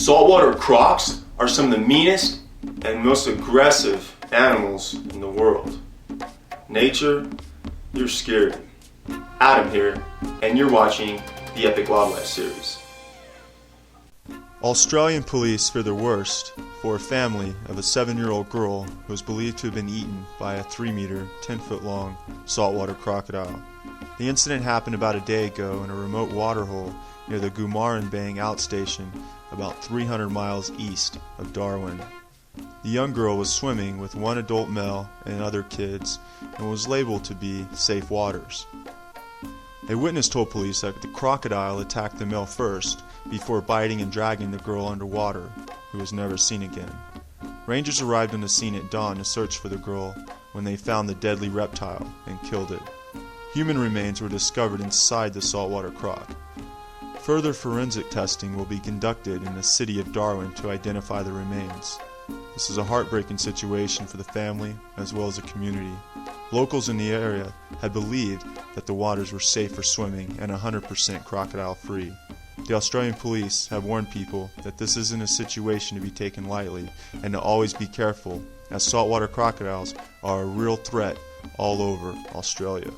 Saltwater crocs are some of the meanest and most aggressive animals in the world. Nature, you're scared. Adam here, and you're watching the Epic Wildlife series. Australian police fear the worst for a family of a 7-year-old girl who is believed to have been eaten by a 3-meter, 10-foot-long saltwater crocodile. The incident happened about a day ago in a remote waterhole near the Gumaranbang outstation about 300 miles east of Darwin. The young girl was swimming with one adult male and other kids and was labeled to be safe waters. A witness told police that the crocodile attacked the male first before biting and dragging the girl underwater, who was never seen again. Rangers arrived on the scene at dawn to search for the girl when they found the deadly reptile and killed it. Human remains were discovered inside the saltwater croc. Further forensic testing will be conducted in the city of Darwin to identify the remains. This is a heartbreaking situation for the family as well as the community. Locals in the area had believed that the waters were safe for swimming and 100% crocodile free. The Australian police have warned people that this isn't a situation to be taken lightly and to always be careful, as saltwater crocodiles are a real threat all over Australia.